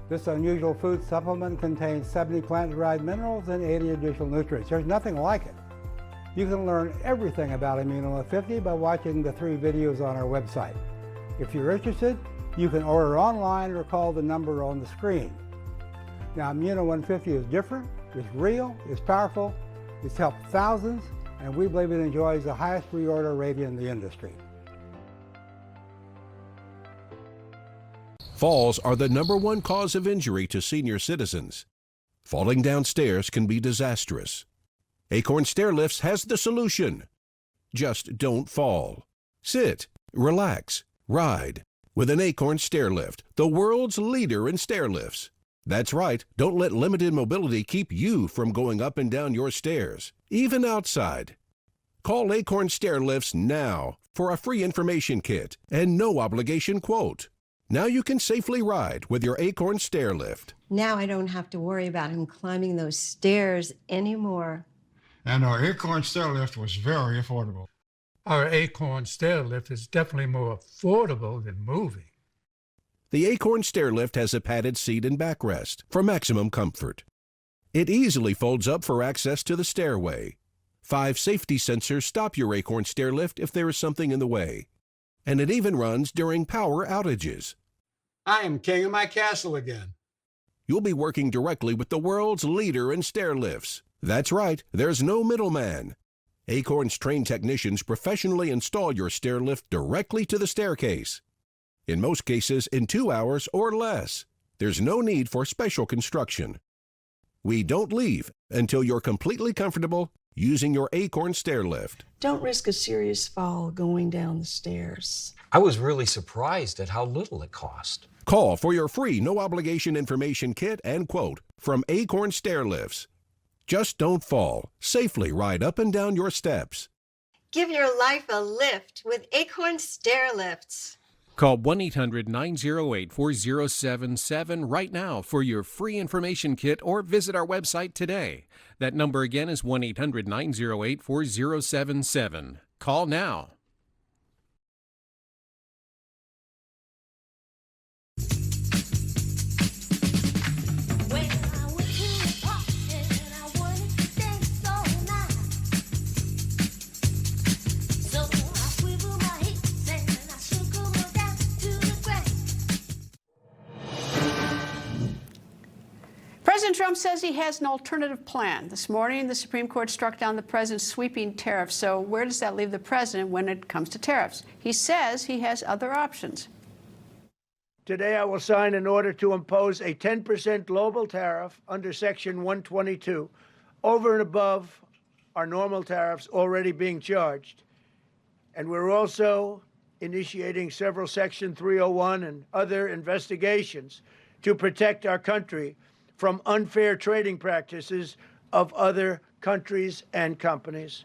This unusual food supplement contains 70 plant-derived minerals and 80 additional nutrients. There's nothing like it. You can learn everything about Immuno 150 by watching the 3 videos on our website. If you're interested, you can order online or call the number on the screen. Now, Immuno 150 is different, it's real, it's powerful, it's helped thousands, and we believe it enjoys the highest reorder rate in the industry. Falls are the #1 cause of injury to senior citizens. Falling down stairs can be disastrous. Acorn Stairlifts has the solution. Just don't fall. Sit, relax, ride with an Acorn Stairlift, the world's leader in stairlifts. That's right, don't let limited mobility keep you from going up and down your stairs, even outside. Call Acorn Stairlifts now for a free information kit and no obligation quote. Now you can safely ride with your Acorn Stairlift. Now I don't have to worry about him climbing those stairs anymore. And our Acorn Stairlift was very affordable. Our Acorn Stairlift is definitely more affordable than moving. The Acorn Stairlift has a padded seat and backrest for maximum comfort. It easily folds up for access to the stairway. 5 safety sensors stop your Acorn Stairlift if there is something in the way. And it even runs during power outages. I am king of my castle again. You'll be working directly with the world's leader in stairlifts. That's right, there's no middleman. Acorn's trained technicians professionally install your stairlift directly to the staircase. In most cases, in 2 hours or less. There's no need for special construction. We don't leave until you're completely comfortable using your Acorn Stairlift. Don't risk a serious fall going down the stairs. I was really surprised at how little it cost. Call for your free no-obligation information kit and quote from Acorn Stairlifts. Just don't fall. Safely ride up and down your steps. Give your life a lift with Acorn Stairlifts. Call 1-800-908-4077 right now for your free information kit or visit our website today. That number again is 1-800-908-4077. Call now. President Trump says he has an alternative plan. This morning, the Supreme Court struck down the president's sweeping tariffs. So where does that leave the president when it comes to tariffs? He says he has other options. Today, I will sign an order to impose a 10% global tariff under Section 122 over and above our normal tariffs already being charged. And we're also initiating several Section 301 and other investigations to protect our country from unfair trading practices of other countries and companies.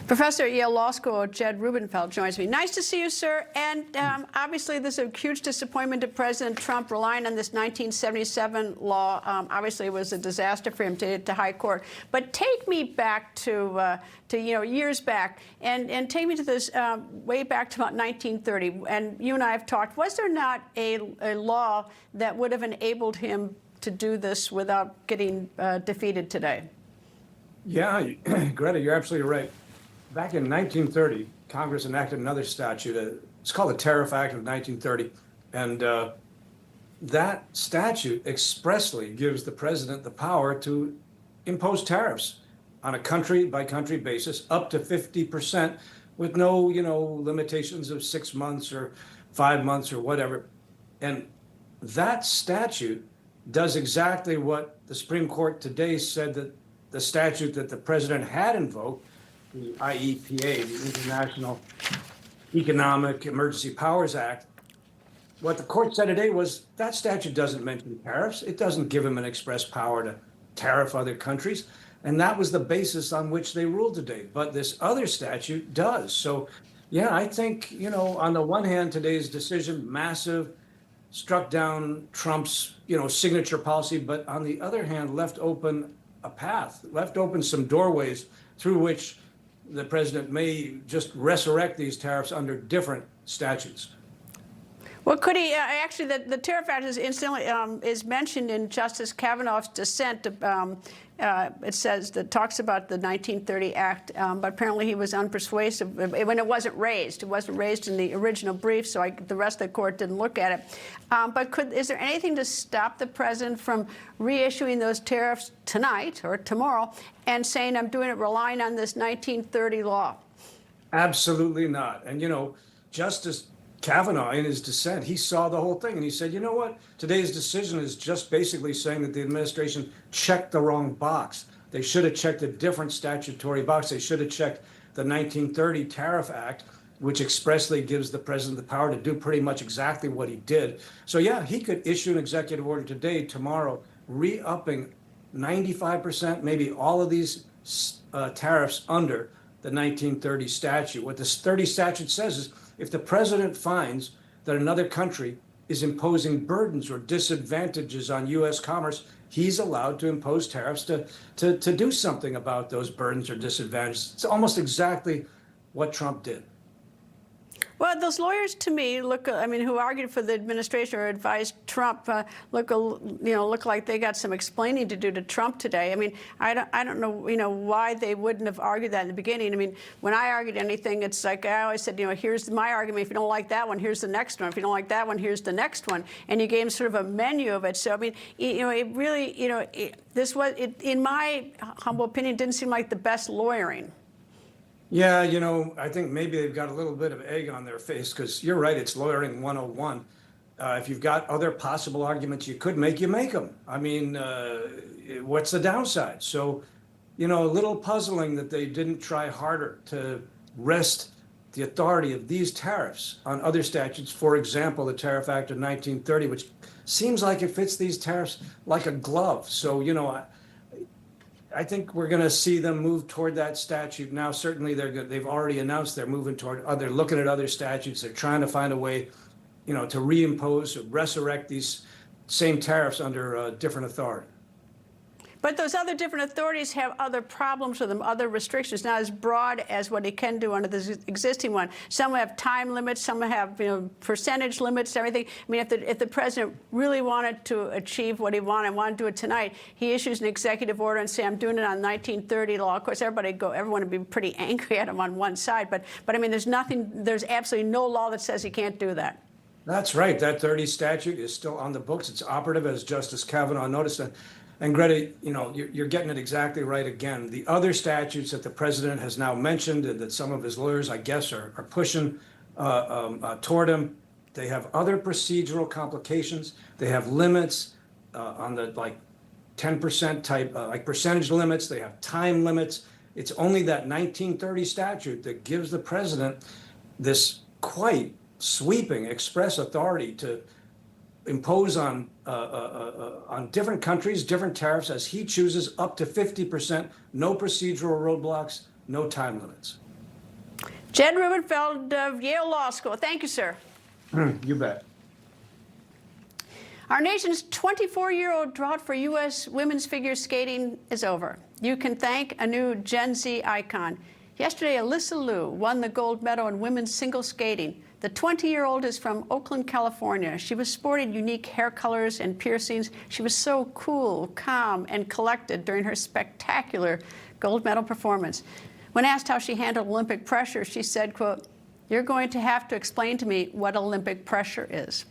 Professor at Yale Law School, Jed Rubenfeld, joins me. Nice to see you, sir. And obviously, this is a huge disappointment to President Trump relying on this 1977 law. Obviously, it was a disaster for him to hit the high court. But take me back to years back, and take me to this way back to about 1930. And you and I have talked. Was there not a law that would have enabled him to do this without getting defeated today? Yeah, Greta, you're absolutely right. Back in 1930, Congress enacted another statute. It's called the Tariff Act of 1930. And that statute expressly gives the president the power to impose tariffs on a country-by-country basis up to 50% with no, limitations of 6 months or 5 months or whatever. And that statute does exactly what the Supreme Court today said that the statute that the president had invoked, the IEPA, the International Economic Emergency Powers Act, what the court said today was that statute doesn't mention tariffs. It doesn't give him an express power to tariff other countries. And that was the basis on which they ruled today. But this other statute does. So, yeah, I think, on the one hand, today's decision, massive, struck down Trump's, signature policy. But on the other hand, left open a path, left open some doorways through which the president may just resurrect these tariffs under different statutes. Well, could he actually? The Tariff Act is instantly is mentioned in Justice Kavanaugh's dissent. It says that talks about the 1930 Act, but apparently he was unpersuasive when it wasn't raised. It wasn't raised in the original brief, so the rest of the court didn't look at it. But is there anything to stop the president from reissuing those tariffs tonight or tomorrow and saying, I'm doing it relying on this 1930 law? Absolutely not. And, Justice Kavanaugh, in his dissent, he saw the whole thing and he said, you know what? Today's decision is just basically saying that the administration checked the wrong box. They should have checked a different statutory box. They should have checked the 1930 Tariff Act, which expressly gives the president the power to do pretty much exactly what he did. So, yeah, he could issue an executive order today, tomorrow, re-upping 95%, maybe all of these tariffs under the 1930 statute. What this 30 statute says is, if the president finds that another country is imposing burdens or disadvantages on U.S. commerce, he's allowed to impose tariffs to do something about those burdens or disadvantages. It's almost exactly what Trump did. Well, those lawyers, to me, who argued for the administration or advised Trump, look like they got some explaining to do to Trump today. I mean, I don't know, why they wouldn't have argued that in the beginning. I mean, when I argued anything, it's like I always said, here's my argument. If you don't like that one, here's the next one. If you don't like that one, here's the next one. And you gave them sort of a menu of it. So I mean, it really, this was, in my humble opinion, didn't seem like the best lawyering. Yeah, I think maybe they've got a little bit of egg on their face because you're right, it's lawyering 101. If you've got other possible arguments you could make, you make them. I mean, what's the downside? So, a little puzzling that they didn't try harder to wrest the authority of these tariffs on other statutes. For example, the Tariff Act of 1930, which seems like it fits these tariffs like a glove. So, I think we're going to see them move toward that statute now. Certainly, they've already announced they're moving toward. They're looking at other statutes. They're trying to find a way, to reimpose or resurrect these same tariffs under different authority. But those other different authorities have other problems with them, other restrictions, not as broad as what he can do under the existing one. Some have time limits, some have percentage limits, everything. I mean, if the president really wanted to achieve what he wanted to do it tonight, he issues an executive order and say, I'm doing it on 1930 law. Of course, everyone would be pretty angry at him on one side. But I mean, there's absolutely no law that says he can't do that. That's right. That 30 statute is still on the books. It's operative, as Justice Kavanaugh noticed. And Greta, you're getting it exactly right again. The other statutes that the president has now mentioned and that some of his lawyers, I guess, are pushing toward him, They have other procedural complications. They have limits on the 10% type, percentage limits. They have time limits. It's only that 1930 statute that gives the president this quite sweeping express authority to impose on different countries different tariffs as he chooses, up to 50%, no procedural roadblocks, no time limits. Jed Rubenfeld of Yale Law School. Thank you, sir. You bet. Our nation's 24-year-old drought for U.S. women's figure skating is over. You can thank a new Gen Z icon. Yesterday, Alyssa Liu won the gold medal in women's single skating. The 20-year-old is from Oakland, California. She was sporting unique hair colors and piercings. She was so cool, calm, and collected during her spectacular gold medal performance. When asked how she handled Olympic pressure, she said, quote, "You're going to have to explain to me what Olympic pressure is."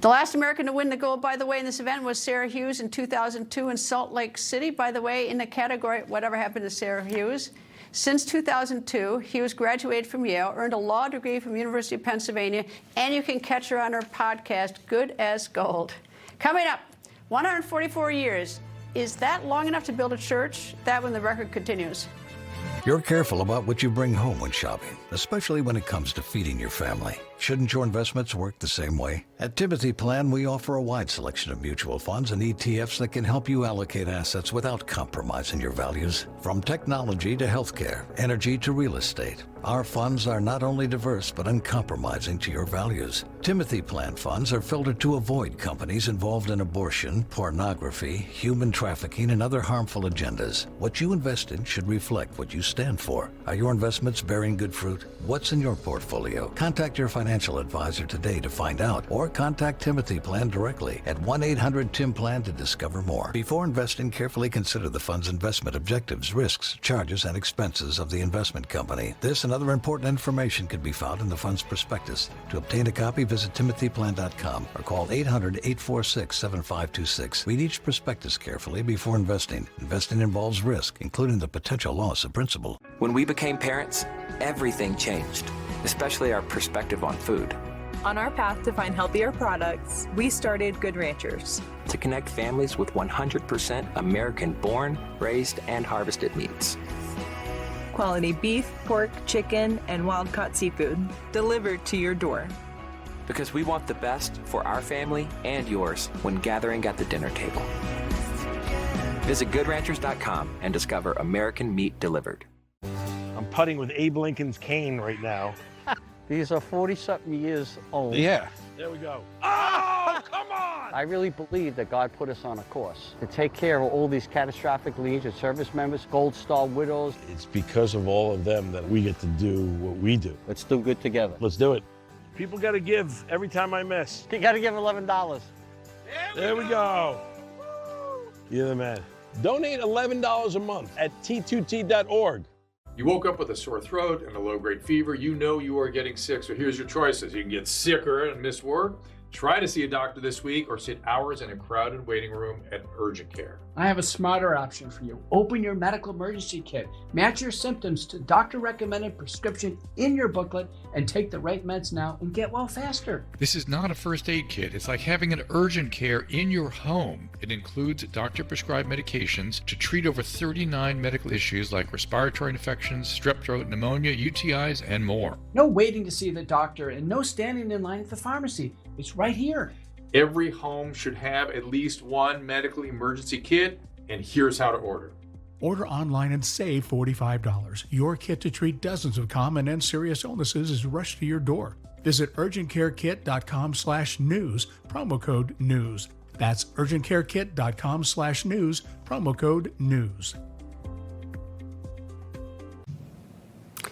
The last American to win the gold, by the way, in this event was Sarah Hughes in 2002 in Salt Lake City, by the way, in the category, whatever happened to Sarah Hughes. Since 2002, Hughes graduated from Yale, earned a law degree from University of Pennsylvania, and you can catch her on her podcast, Good as Gold. Coming up, 144 years. Is that long enough to build a church? That when the record continues. You're careful about what you bring home when shopping, especially when it comes to feeding your family. Shouldn't your investments work the same way? At Timothy Plan, we offer a wide selection of mutual funds and ETFs that can help you allocate assets without compromising your values. From technology to healthcare, energy to real estate, our funds are not only diverse but uncompromising to your values. Timothy Plan funds are filtered to avoid companies involved in abortion, pornography, human trafficking, and other harmful agendas. What you invest in should reflect what you stand for. Are your investments bearing good fruit? What's in your portfolio? Contact your financial advisor today to find out, or contact Timothy Plan directly at 1-800-TIM-PLAN to discover more. Before investing, carefully consider the fund's investment objectives, risks, charges, and expenses of the investment company. This and other important information can be found in the fund's prospectus. To obtain a copy, visit timothyplan.com or call 800-846-7526. Read each prospectus carefully before investing. Investing involves risk, including the potential loss of principal. When we became parents, everything changed, especially our perspective on food. On our path to find healthier products, we started Good Ranchers. To connect families with 100% American-born, raised, and harvested meats. Quality beef, pork, chicken, and wild-caught seafood delivered to your door. Because we want the best for our family and yours when gathering at the dinner table. Visit GoodRanchers.com and discover American meat delivered. I'm putting with Abe Lincoln's cane right now. These are 40-something years old. Yeah. There we go. Oh, come on! I really believe that God put us on a course to take care of all these catastrophic needs of service members, Gold Star widows. It's because of all of them that we get to do what we do. Let's do good together. Let's do it. People got to give every time I miss. You got to give $11. There we go. You're the man. Donate $11 a month at T2T.org. You woke up with a sore throat and a low-grade fever. You know you are getting sick, so here's your choices. You can get sicker and miss work. Try to see a doctor this week or sit hours in a crowded waiting room at urgent care. I have a smarter option for you. Open your medical emergency kit. Match your symptoms to doctor-recommended prescription in your booklet and take the right meds now and get well faster. This is not a first aid kit. It's like having an urgent care in your home. It includes doctor-prescribed medications to treat over 39 medical issues like respiratory infections, strep throat, pneumonia, UTIs, and more. No waiting to see the doctor and no standing in line at the pharmacy. It's right here. Every home should have at least one medical emergency kit, and here's how to order. Order online and save $45. Your kit to treat dozens of common and serious illnesses is rushed to your door. Visit urgentcarekit.com/news, promo code NEWS. That's urgentcarekit.com/news, promo code NEWS.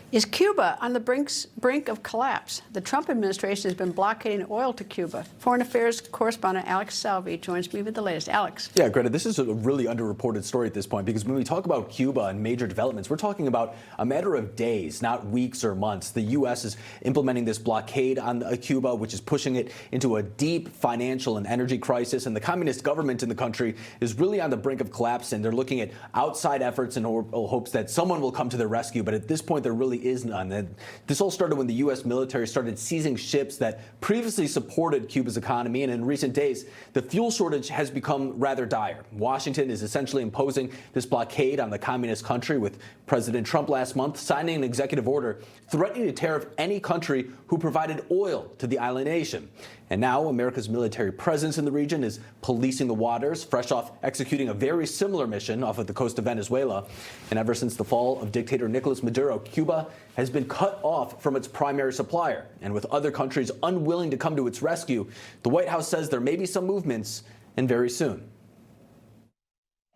Is Cuba on the brink of collapse? The Trump administration has been blockading oil to Cuba. Foreign Affairs correspondent Alex Salvi joins me with the latest. Alex. Yeah, Greta, this is a really underreported story at this point because when we talk about Cuba and major developments, we're talking about a matter of days, not weeks or months. The U.S. is implementing this blockade on Cuba, which is pushing it into a deep financial and energy crisis. And the communist government in the country is really on the brink of collapse, and they're looking at outside efforts in hopes that someone will come to their rescue. But at this point, there really really is none. This all started when the U.S. military started seizing ships that previously supported Cuba's economy, and in recent days, the fuel shortage has become rather dire. Washington is essentially imposing this blockade on the communist country, with President Trump last month signing an executive order threatening to tariff any country who provided oil to the island nation. And now America's military presence in the region is policing the waters, fresh off executing a very similar mission off of the coast of Venezuela. And ever since the fall of dictator Nicolas Maduro, Cuba has been cut off from its primary supplier. And with other countries unwilling to come to its rescue, the White House says there may be some movements, and very soon.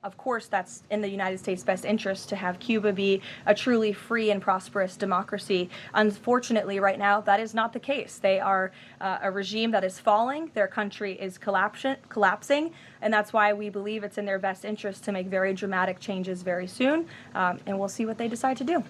Of course, that's in the United States' best interest to have Cuba be a truly free and prosperous democracy. Unfortunately, right now, that is not the case. They are a regime that is falling. Their country is collapsing, and that's why we believe it's in their best interest to make very dramatic changes very soon, and we'll see what they decide to do.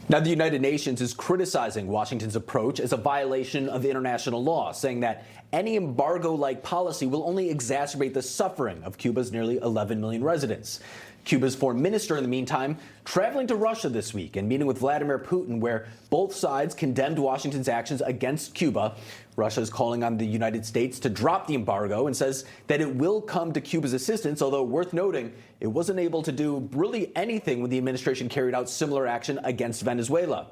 Now, the United Nations is criticizing Washington's approach as a violation of international law, saying that any embargo-like policy will only exacerbate the suffering of Cuba's nearly 11 million residents. Cuba's foreign minister, in the meantime, traveling to Russia this week and meeting with Vladimir Putin, where both sides condemned Washington's actions against Cuba. Russia is calling on the United States to drop the embargo and says that it will come to Cuba's assistance, although worth noting, it wasn't able to do really anything when the administration carried out similar action against Venezuela.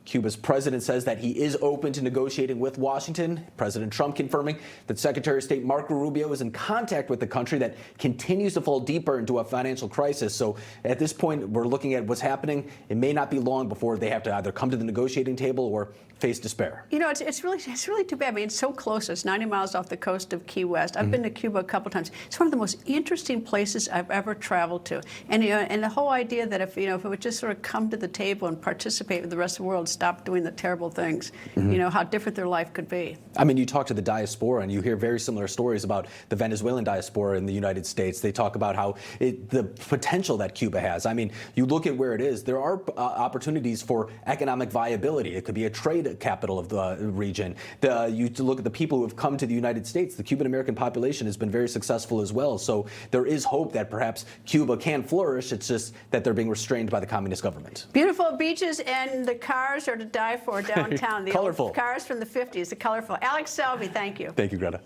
Cuba's president says that he is open to negotiating with Washington. President Trump confirming that Secretary of State Marco Rubio is in contact with the country that continues to fall deeper into a financial crisis. So at this point, we're looking at what's happening. It may not be long before they have to either come to the negotiating table or face despair. You know, it's really too bad. I mean, it's so close. It's 90 miles off the coast of Key West. I've been to Cuba a couple times. It's one of the most interesting places I've ever traveled to. And and the whole idea that if it would just sort of come to the table and participate with the rest of the world, stop doing the terrible things, how different their life could be. I mean, you talk to the diaspora and you hear very similar stories about the Venezuelan diaspora in the United States. They talk about how the potential that Cuba has. I mean, you look at where it is, there are opportunities for economic viability. It could be a trade capital of the region. You look at the people who have come to the United States, the Cuban American population has been very successful as well. So there is hope that perhaps Cuba can flourish. It's just that they're being restrained by the communist government. Beautiful beaches, and the cars are to die for downtown. The colorful old cars from the 50s, the colorful. Alex Salvi, thank you. Thank you, Greta.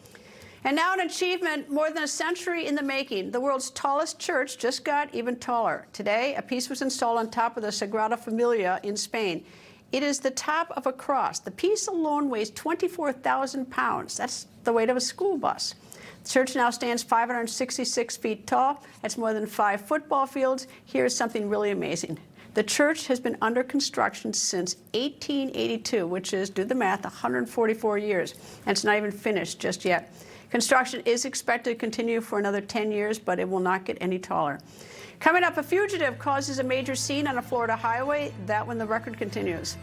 And now an achievement more than a century in the making. The world's tallest church just got even taller. Today, a piece was installed on top of the Sagrada Familia in Spain. It is the top of a cross. The piece alone weighs 24,000 pounds. That's the weight of a school bus. The church now stands 566 feet tall. That's more than 5 football fields. Here's something really amazing. The church has been under construction since 1882, which is, do the math, 144 years. And it's not even finished just yet. Construction is expected to continue for another 10 years, but it will not get any taller. Coming up, a fugitive causes a major scene on a Florida highway. That when the record continues.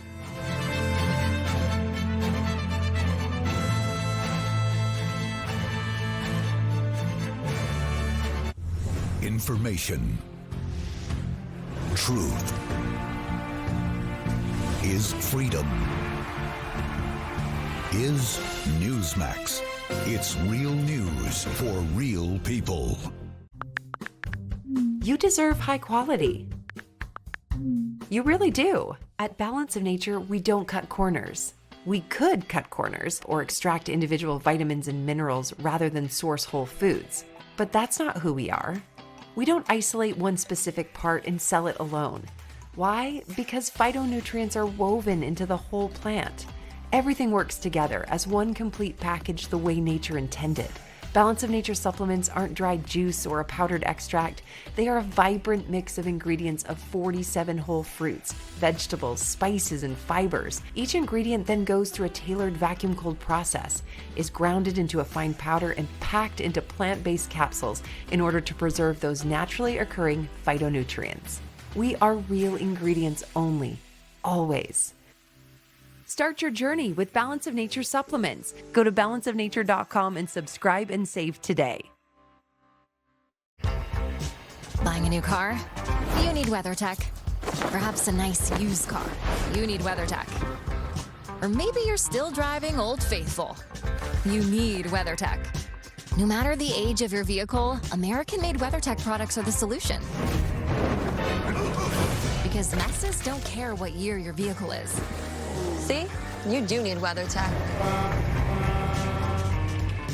Information. Truth is freedom. Is Newsmax. It's real news for real people. You deserve high quality. You really do. At Balance of Nature, we don't cut corners. We could cut corners or extract individual vitamins and minerals rather than source whole foods. But that's not who we are. We don't isolate one specific part and sell it alone. Why? Because phytonutrients are woven into the whole plant. Everything works together as one complete package the way nature intended. Balance of Nature supplements aren't dried juice or a powdered extract. They are a vibrant mix of ingredients of 47 whole fruits, vegetables, spices, and fibers. Each ingredient then goes through a tailored vacuum-cooled process, is grounded into a fine powder, and packed into plant-based capsules in order to preserve those naturally occurring phytonutrients. We are real ingredients only, always. Start your journey with Balance of Nature supplements. Go to balanceofnature.com and subscribe and save today. Buying a new car? You need WeatherTech. Perhaps a nice used car? You need WeatherTech. Or maybe you're still driving Old Faithful. You need WeatherTech. No matter the age of your vehicle, American-made WeatherTech products are the solution. Because messes don't care what year your vehicle is. See? You do need WeatherTech.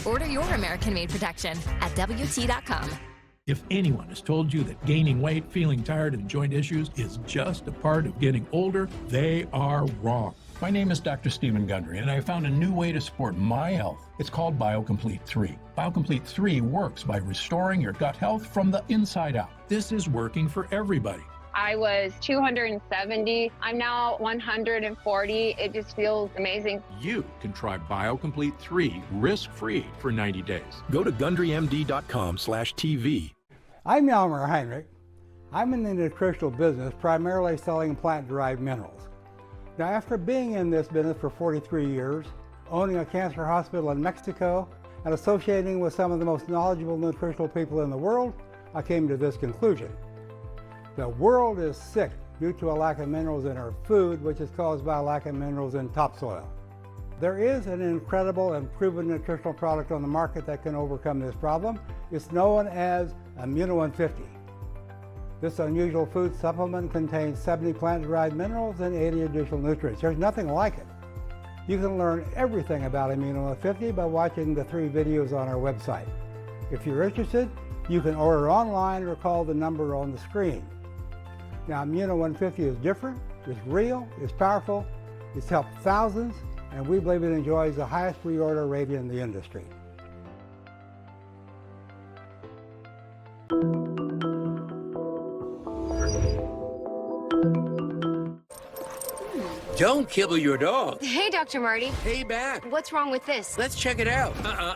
Order your American-made protection at WT.com. If anyone has told you that gaining weight, feeling tired, and joint issues is just a part of getting older, they are wrong. My name is Dr. Stephen Gundry, and I found a new way to support my health. It's called BioComplete 3. BioComplete 3 works by restoring your gut health from the inside out. This is working for everybody. I was 270. I'm now 140. It just feels amazing. You can try BioComplete 3 risk-free for 90 days. Go to GundryMD.com/TV. I'm Yalmer Heinrich. I'm in the nutritional business, primarily selling plant-derived minerals. Now, after being in this business for 43 years, owning a cancer hospital in Mexico, and associating with some of the most knowledgeable nutritional people in the world, I came to this conclusion. The world is sick due to a lack of minerals in our food, which is caused by a lack of minerals in topsoil. There is an incredible and proven nutritional product on the market that can overcome this problem. It's known as Immuno-150. This unusual food supplement contains 70 plant-derived minerals and 80 additional nutrients. There's nothing like it. You can learn everything about Immuno-150 by watching the 3 videos on our website. If you're interested, you can order online or call the number on the screen. Now, Immuno-150 is different, it's real, it's powerful, it's helped thousands, and we believe it enjoys the highest reorder rate in the industry. Don't kibble your dog. Hey, Dr. Marty. Hey, back. What's wrong with this? Let's check it out.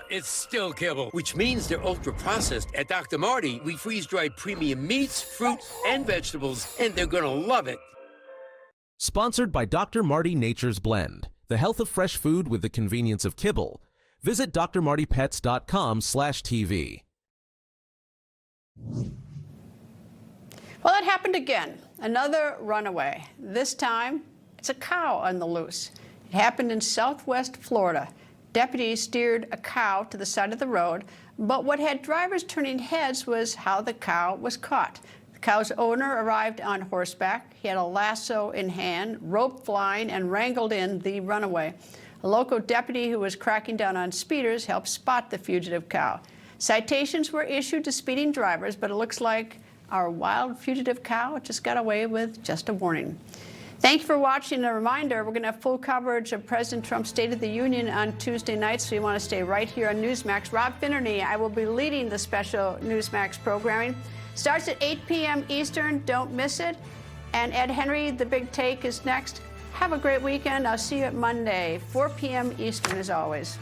It's still kibble, which means they're ultra-processed. At Dr. Marty, we freeze-dry premium meats, fruits, and vegetables, and they're gonna love it. Sponsored by Dr. Marty Nature's Blend, the health of fresh food with the convenience of kibble. Visit drmartypets.com/TV. Well, it happened again. Another runaway. This time, it's a cow on the loose. It happened in southwest Florida. Deputies steered a cow to the side of the road, but what had drivers turning heads was how the cow was caught. The cow's owner arrived on horseback. He had a lasso in hand, rope flying, and wrangled in the runaway. A local deputy who was cracking down on speeders helped spot the fugitive cow. Citations were issued to speeding drivers, but it looks like our wild fugitive cow just got away with just a warning. Thank you for watching. A reminder, we're going to have full coverage of President Trump's State of the Union on Tuesday night, so you want to stay right here on Newsmax. Rob Finnerty, I will be leading the special Newsmax programming. Starts at 8 p.m. Eastern. Don't miss it. And Ed Henry, The Big Take, is next. Have a great weekend. I'll see you at Monday, 4 p.m. Eastern, as always.